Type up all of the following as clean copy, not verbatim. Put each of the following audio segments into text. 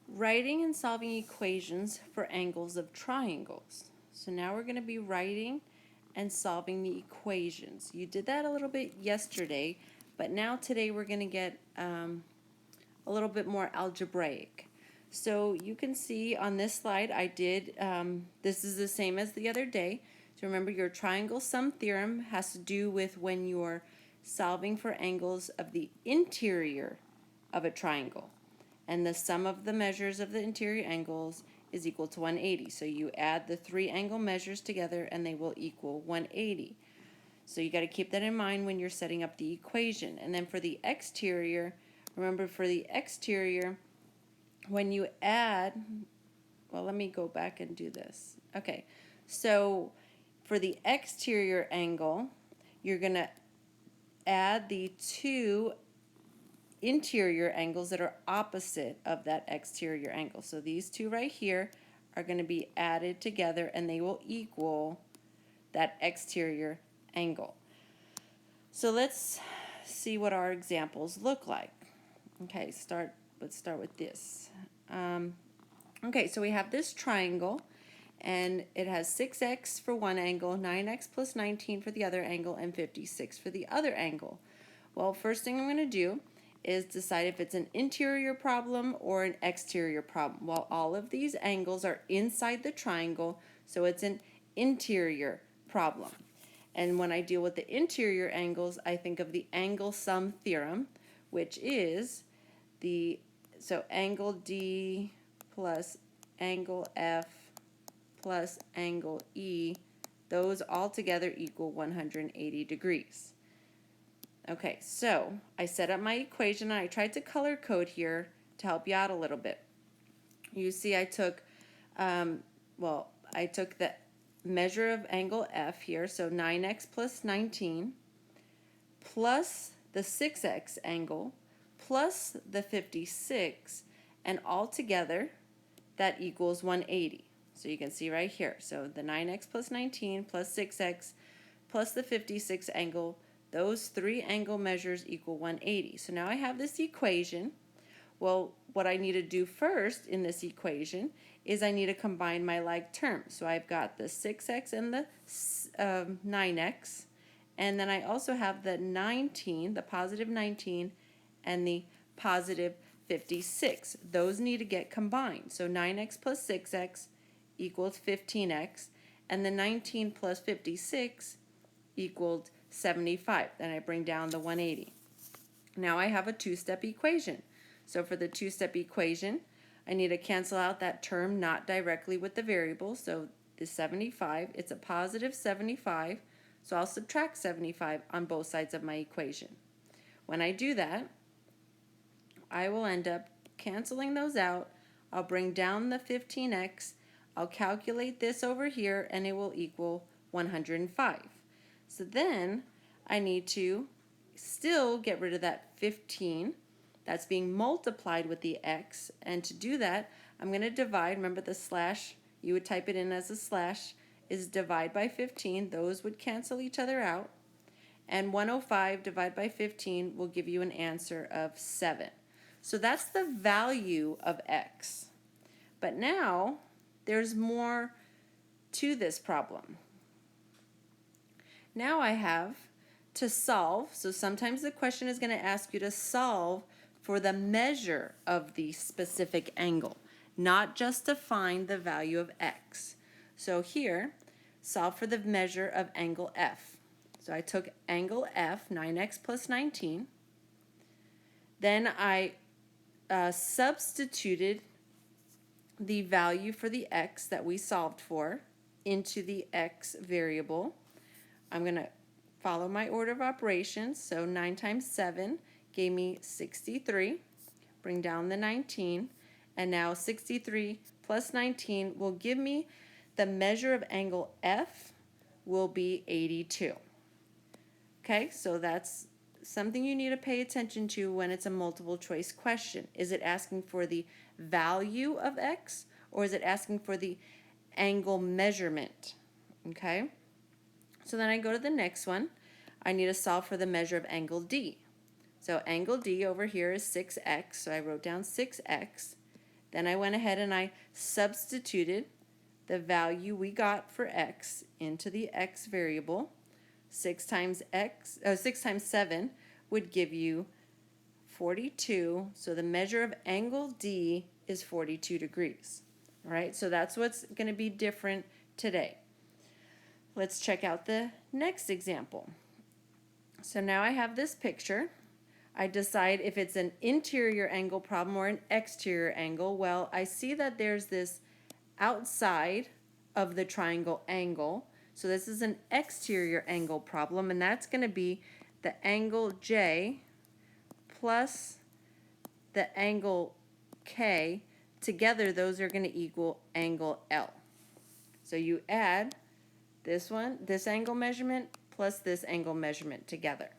Writing and solving equations for angles of triangles. So now we're going to be writing and solving the equations. You did that a little bit yesterday, but now today we're going to get a little bit more algebraic. So you can see on this slide I did, this is the same as the other day. So remember, your triangle sum theorem has to do with when you're solving for angles of the interior of a triangle. And the sum of the measures of the interior angles is equal to 180. So you add the three angle measures together and they will equal 180. So you got to keep that in mind when you're setting up the equation. And then for the exterior, remember for the exterior, when you add, well, let me go back and do this. Okay, so for the exterior angle, you're going to add the two interior angles that are opposite of that exterior angle. So these two right here are going to be added together and they will equal that exterior angle. So let's see what our examples look like. Okay, let's start with this. Okay, so we have this triangle and it has 6x for one angle, 9x plus 19 for the other angle, and 56 for the other angle. Well, first thing I'm going to do is decide if it's an interior problem or an exterior problem. Well, all of these angles are inside the triangle, so it's an interior problem. And when I deal with the interior angles, I think of the angle sum theorem, which is so angle D plus angle F plus angle E, those all together equal 180 degrees. Okay, so I set up my equation and I tried to color code here to help you out a little bit. You see I took, I took the measure of angle F here, so 9x plus 19, plus the 6x angle, plus the 56, and all together that equals 180. So you can see right here, so the 9x plus 19 plus 6x plus the 56 angle, those three angle measures equal 180. So now I have this equation. Well, what I need to do first in this equation is I need to combine my like terms. So I've got the 6x and the 9x, and then I also have the 19, the positive 19, and the positive 56. Those need to get combined. So 9x plus 6x equals 15x, and the 19 plus 56 equaled 75. Then I bring down the 180. Now I have a two-step equation. So for the two-step equation, I need to cancel out that term not directly with the variable. So the 75, it's a positive 75, so I'll subtract 75 on both sides of my equation. When I do that, I will end up canceling those out. I'll bring down the 15x, I'll calculate this over here, and it will equal 105. So then I need to still get rid of that 15 that's being multiplied with the x, and to do that I'm going to divide. Remember the slash, you would type it in as a slash, is divide by 15. Those would cancel each other out, and 105 divided by 15 will give you an answer of 7. So that's the value of x. But now there's more to this problem. Now I have to solve, so sometimes the question is going to ask you to solve for the measure of the specific angle, not just to find the value of x. So here, solve for the measure of angle F. So I took angle F, 9x plus 19. Then I substituted the value for the x that we solved for into the x variable. I'm going to follow my order of operations. So 9 times 7 gave me 63. Bring down the 19. And now 63 plus 19 will give me the measure of angle F will be 82. Okay, so that's something you need to pay attention to when it's a multiple choice question. Is it asking for the value of x, or is it asking for the angle measurement? Okay, so then I go to the next one. I need to solve for the measure of angle D. So angle D over here is 6x, so I wrote down 6x. Then I went ahead and I substituted the value we got for x into the x variable. 6 times 7 would give you 42. So the measure of angle D is 42 degrees. All right, so that's what's going to be different today. Let's check out the next example. So now I have this picture. I decide if it's an interior angle problem or an exterior angle. Well, I see that there's this outside of the triangle angle. So this is an exterior angle problem, and that's going to be the angle J plus the angle K. Together, those are going to equal angle L. So you add this one, this angle measurement, plus this angle measurement together.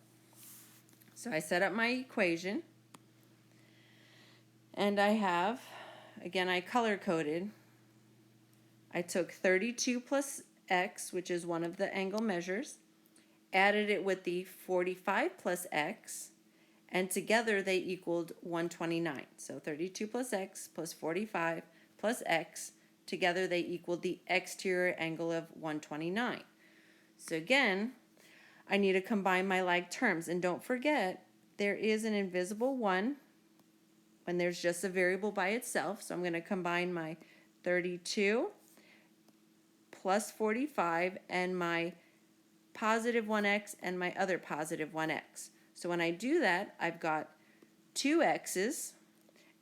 So I set up my equation, and I have, again, I color-coded. I took 32 plus x, which is one of the angle measures, added it with the 45 plus x, and together they equaled 129. So 32 plus x plus 45 plus x, together they equaled the exterior angle of 129. So again, I need to combine my like terms. And don't forget, there is an invisible 1 when there's just a variable by itself. So I'm going to combine my 32 plus 45 and my positive 1x and my other positive 1x. So when I do that, I've got 2 x's,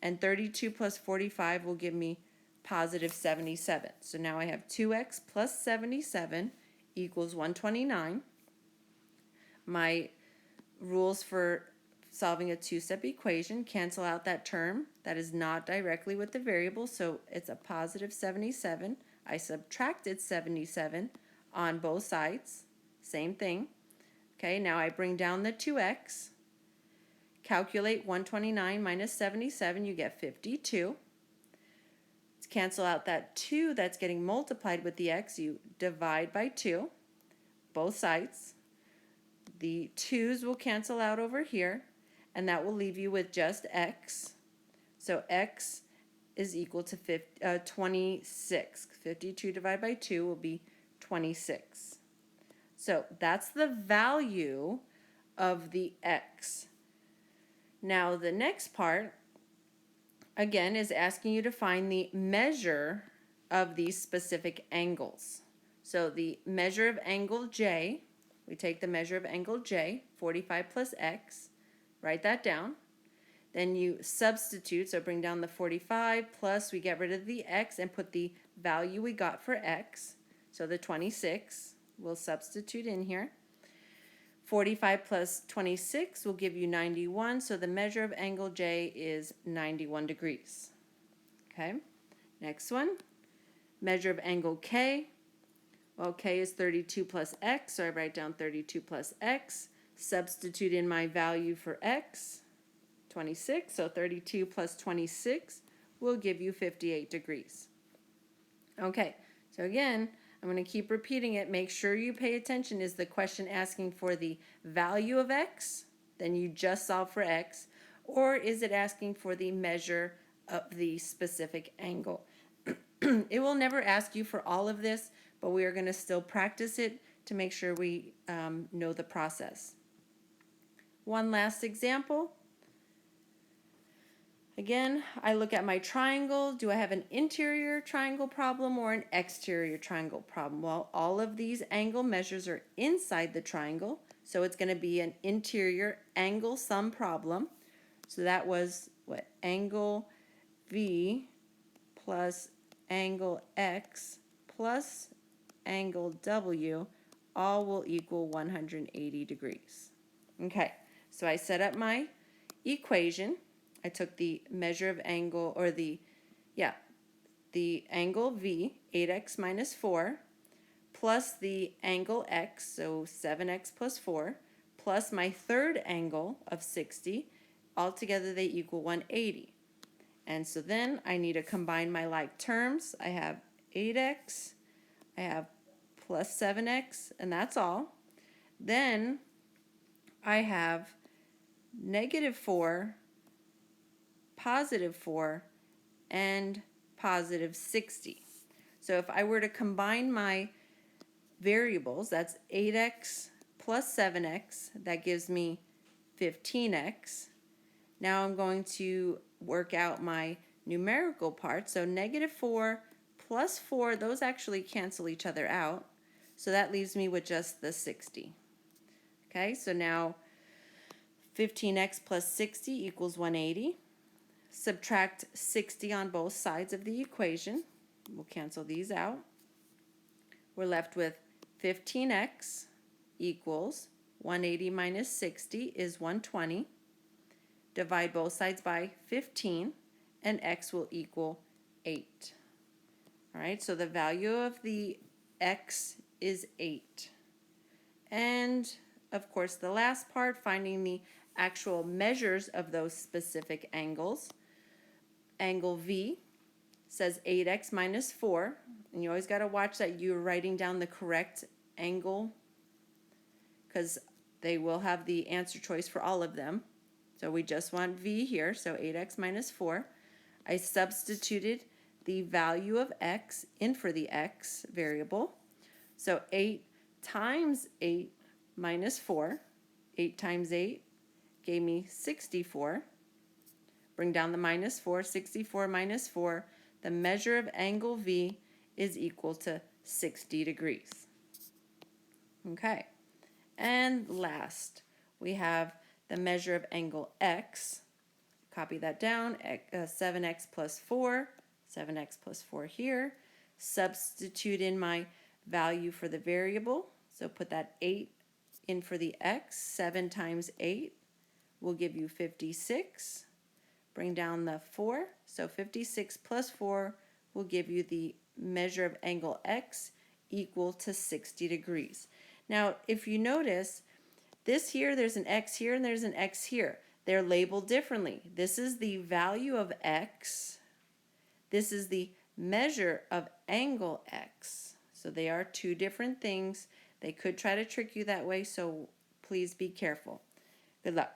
and 32 plus 45 will give me positive 77. So now I have 2x plus 77 equals 129. My rules for solving a two-step equation cancel out that term that is not directly with the variable, so it's a positive 77. I subtracted 77 on both sides, same thing. Okay, now I bring down the 2x, calculate 129 minus 77, you get 52. Let's cancel out that 2 that's getting multiplied with the x, you divide by 2, both sides. The 2's will cancel out over here, and that will leave you with just x. So x is equal to 26. 52 divided by 2 will be 26. So that's the value of the x. Now the next part, again, is asking you to find the measure of these specific angles. So the measure of angle J, we take the measure of angle J, 45 plus x, write that down. Then you substitute, so bring down the 45 plus, we get rid of the x and put the value we got for x. So the 26, we'll substitute in here. 45 plus 26 will give you 91, so the measure of angle J is 91 degrees. Okay, next one, measure of angle K. Well, K is 32 plus x, so I write down 32 plus x, substitute in my value for x, 26, so 32 plus 26 will give you 58 degrees. Okay, so again, I'm going to keep repeating it. Make sure you pay attention. Is the question asking for the value of x? Then you just solve for x. Or is it asking for the measure of the specific angle? It will never ask you for all of this, but we are going to still practice it to make sure we know the process. One last example. Again, I look at my triangle. Do I have an interior triangle problem or an exterior triangle problem? Well, all of these angle measures are inside the triangle, so it's going to be an interior angle sum problem. So that was what? Angle V plus angle X plus angle W all will equal 180 degrees. Okay, so I set up my equation. I took the measure of angle, or the angle V, 8x minus 4, plus the angle x, so 7x plus 4, plus my third angle of 60. Altogether they equal 180. And so then I need to combine my like terms. I have 8x, I have plus 7x, and that's all. Then I have negative 4, positive 4, and positive 60. So if I were to combine my variables, that's 8x plus 7x, that gives me 15x. Now I'm going to work out my numerical part. So negative 4 plus 4, those actually cancel each other out. So that leaves me with just the 60. Okay, so now 15x plus 60 equals 180. Subtract 60 on both sides of the equation. We'll cancel these out. We're left with 15x equals 180 minus 60 is 120. Divide both sides by 15, and x will equal 8. All right, so the value of the x is 8. And, of course, the last part, finding the actual measures of those specific angles. Angle V says 8x minus 4, and you always got to watch that you're writing down the correct angle because they will have the answer choice for all of them. So we just want V here, so 8x minus 4. I substituted the value of x in for the x variable. So 8 times 8 minus 4, 8 times 8 gave me 64. Bring down the minus 4, 64 minus 4. The measure of angle V is equal to 60 degrees. Okay, and last we have the measure of angle X. Copy that down, 7x plus 4, 7x plus 4 here. Substitute in my value for the variable, so put that 8 in for the x. 7 times 8 will give you 56. Bring down the 4, so 56 plus 4 will give you the measure of angle X equal to 60 degrees. Now, if you notice, this here, there's an X here, and there's an X here. They're labeled differently. This is the value of X. This is the measure of angle X. So they are two different things. They could try to trick you that way, so please be careful. Good luck.